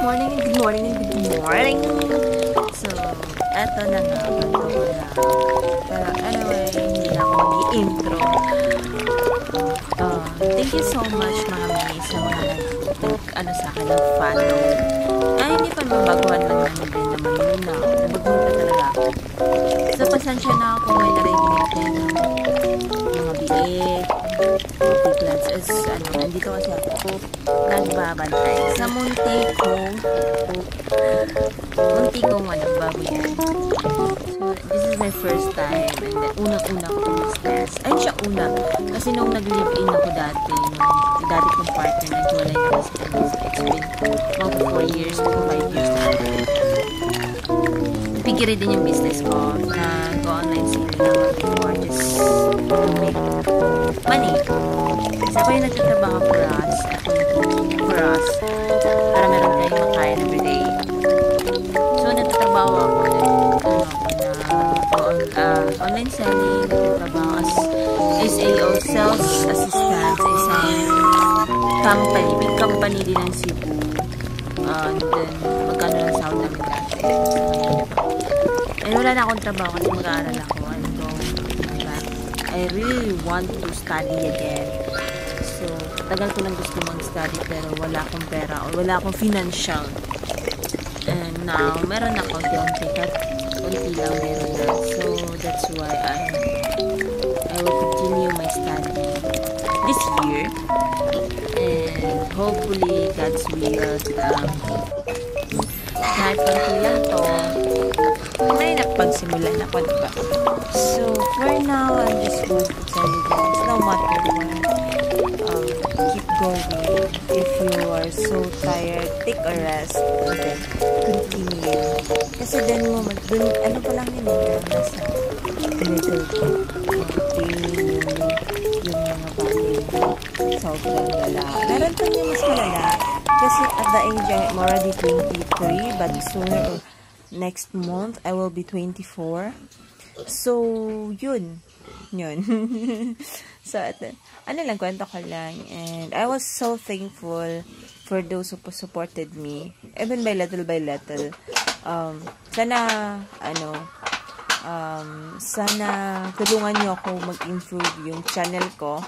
morning, good morning, good morning. So, eto na nga, ganito ko na. Pero anyway, hindi na ako mag-i-intro. Thank you so much mga mami sa mga sa akin, nag-follow. Hindi pa mabaguhan lang namin din naman muna. Nabaguhan pa talaga ako. So, pasensya na ako may narinig kayo ng mga biik, piglats. Nandito kasi ako nagbabantay sa munti kong baboy yan. So, this is my first time and then unang-una ko itong business. Ayun siya una. Kasi nung nag-live-in ako dati, yung dati kong partner, nagwalay na kasi kami. So, it's been about 4 years, 5 years na. Pigiri din yung business ko na go-online selling na before just to make money. Kasi ako yung nagtatrabaho for us para meron tayong makain everyday. So, nagtatrabaho ako online selling, nagtatrabaho as SAO, sales assistant sa isang company, big company din ng Cebu. And then, magkano lang sound namin dati. Wala na akong trabaho kasi mag-aaral ako. I really want to study again. So, tagal ko lang gusto mag-study pero wala akong pera o wala akong financial. And now, meron ako konti lang meron na. So, that's why I will continue my study this year. And hopefully, God's will, kahit konti lang to, may napagsimulan ako, diba? So, for now, I'm just going to tell you guys, no matter what, keep going. If you are so tired, take a rest, and then continue. Kasi then mo, ano pa lang yun, nasa middle pain, yung mga bagay, sobrang lala. Meron pa niya mas malala. Kasi at the age, I'm already 23, but sooner or next month, I will be 24. So, yun. So, ano lang, kwento ko lang. And I was so thankful for those who supported me. Even by little. Sana tulungan nyo ako mag-improve yung channel ko.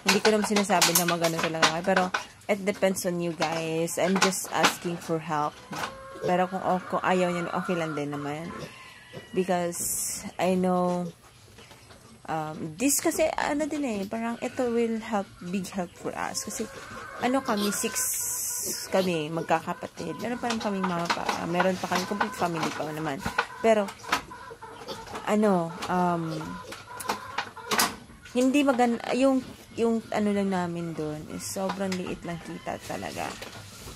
Hindi ko naman sinasabi na magano talaga kayo. Pero, it depends on you guys. I'm just asking for help. Pero kung ayaw nyo, okay lang din naman. Because, I know, this kasi, parang ito will help, big help for us. Kasi, kami, 6 kami, magkakapatid. Meron pa rin kaming mama pa. Meron pa kami, complete family pa naman. Pero, hindi maganda, yung lang namin doon is sobrang liit lang kita talaga.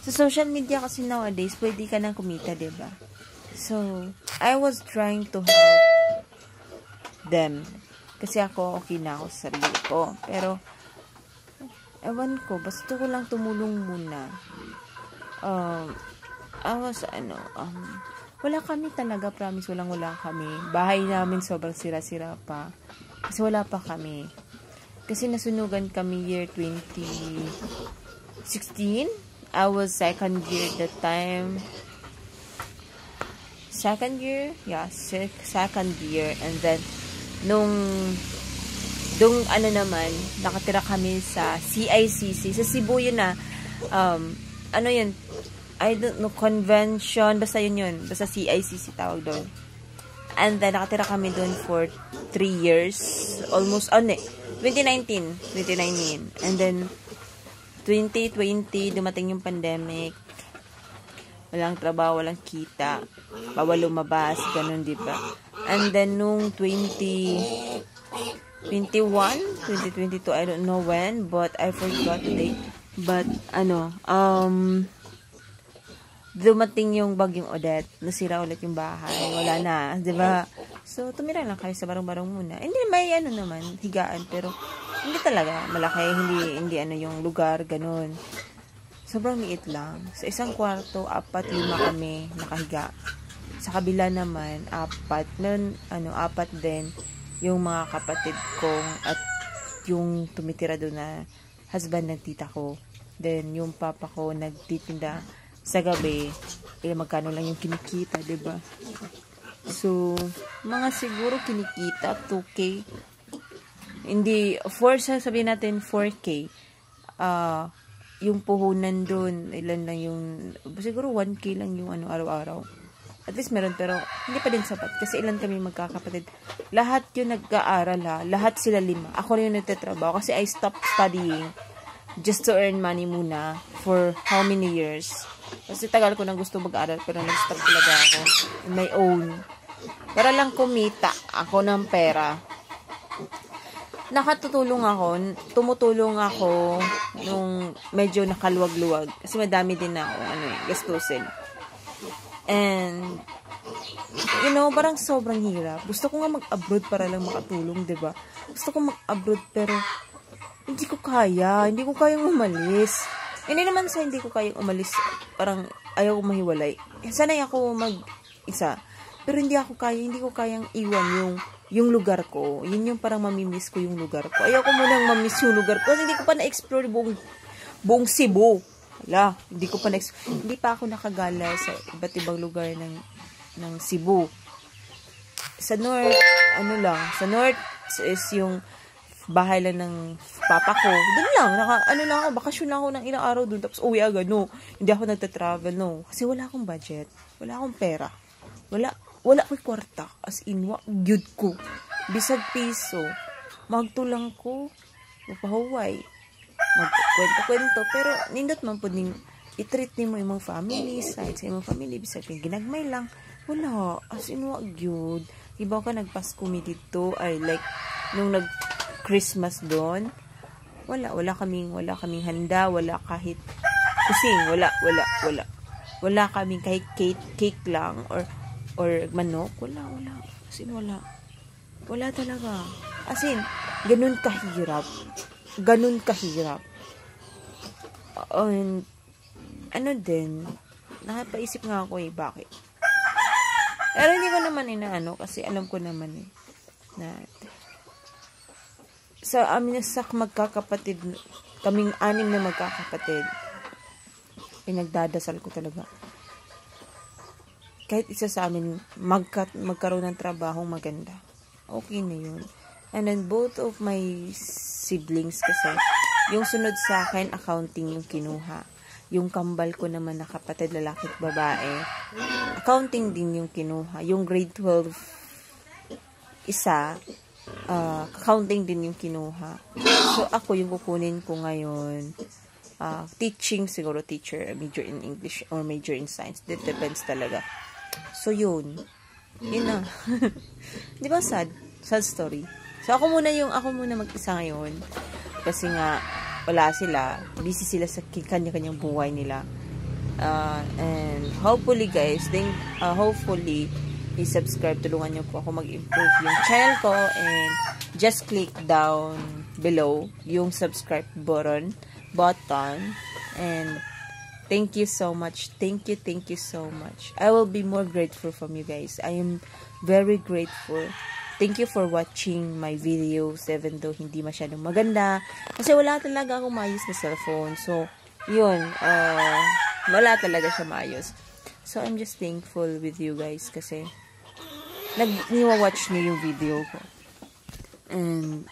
Sa social media kasi nowadays, pwede ka nang kumita, diba? So, I was trying to help them. Kasi ako, okay na ako sa sarili ko. Pero, ewan ko, basta ko lang tumulong muna. Wala kami talaga, promise, wala kami. Bahay namin sobrang sira-sira pa. Kasi wala pa kami. Kasi nasunugan kami year 2016. I was second year that time. Second year? Yeah, second year. And then, naman, nakatira kami sa CICC. Sa Cebu yun na, yun? I don't know, convention. Basta yun. Basta CICC tawag doon. And then, nakatira kami doon for 3 years. Almost, 2019. And then, 2020, dumating yung pandemic. Walang trabaho, walang kita. Bawal lumabas, ganun, diba? And then, nung 2022, I don't know when, but I forgot the date. But, dumating yung bagyong Odette. Nasira ulit yung bahay. Wala na, diba? So, tumira lang kayo sa barong-barong muna. Hindi, may naman, higaan, pero hindi talaga malaki, hindi yung lugar, ganun. Sobrang liit lang. Sa isang kwarto, 4-5 kami nakahiga. Sa kabila naman, 4 din yung mga kapatid kong at yung tumitira doon na husband ng tita ko. Then, yung papa ko nagtitinda sa gabi, magkano lang yung kinikita, diba? So, mga siguro kinikita, 2K. Hindi, sabihin natin 4K. Yung puhunan dun, ilan lang yung, siguro 1K lang yung araw-araw. At least meron, pero hindi pa din sapat. Kasi ilan kami magkakapatid. Lahat yung nag-aaral lahat sila 5. Ako rin yung nagtatrabaho kasi I stopped studying just to earn money muna for how many years. Kasi tagal ko nang gusto mag-aral pero nag-stop talaga ako in my own. Para lang kumita ako ng pera. Tumutulong ako nung medyo nakaluwag-luwag. Kasi madami din ako, gastusin. And, parang sobrang hirap. Gusto ko nga mag-abroad para lang makatulong, diba? Gusto ko mag-abroad pero hindi ko kayang umalis. Hindi naman sa hindi ko kayang umalis, parang ayaw ko mahiwalay. Sanay ako mag-isa. Pero hindi ko kayang iwan yung lugar ko. Yun yung parang mamimiss ko yung lugar ko. Ayaw ko munang mamiss yung lugar ko kasi hindi ko pa na-explore buong Cebu. Hindi pa ako nakagala sa iba't ibang lugar ng Cebu. Sa North, sa North is yung bahay lang ng papa ko. Doon lang, bakasyon lang ako ng ilang araw doon, tapos uwi agad, no. Hindi ako nagta-travel, no. Kasi wala akong budget, wala akong pera. Wala ko'y kwarta, as in, gyud ko. Bisag piso, magtulang ko, mapahuway. Magkwento-kwento, pero nindot man po ning i-treat ni mo yung mga family, side sa imong family, bisag ginagmay lang. Wala, as in, gyud. Iba ka nagpasko mi dito, nung nag-Christmas doon, wala kaming handa, wala kahit kusing, wala. Wala kaming kahit cake lang, or manok, wala. As in, wala talaga. As in, ganun kahirap. And, nakapaisip nga ako bakit. Pero hindi ko naman kasi alam ko naman na sa amin sa magkakapatid, kaming 6 na magkakapatid, pinagdadasal ko talaga. Kahit isa sa amin magkaroon ng trabaho maganda. Okay na yun. And then both of my siblings kasi, yung sunod sa akin, accounting yung kinuha. Yung kambal ko naman na kapatid, lalaki at babae, accounting din yung kinuha. Yung grade 12, accounting din yung kinuha. So, ako yung kukunin ko ngayon. Teaching, siguro teacher, major in English or major in science. That depends talaga. So, yun na. Di ba sad? Sad story. So, ako muna mag-isa ngayon. Kasi nga, wala sila. Busy sila sa kanya-kanyang buhay nila. And hopefully guys, hopefully, i-subscribe. Tulungan nyo po ako mag-improve yung channel ko. And just click down below yung subscribe button. And thank you so much. Thank you so much. I will be more grateful from you guys. I am very grateful. Thank you for watching my videos even though hindi masyadong maganda. Kasi wala talaga akong maayos na cellphone. So, yun. Wala talaga siya maayos. So, I'm just thankful with you guys kasi niwa-watch niyo yung video ko. And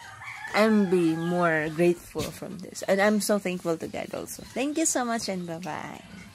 I'm be more grateful from this. And I'm so thankful to God also. Thank you so much and bye-bye.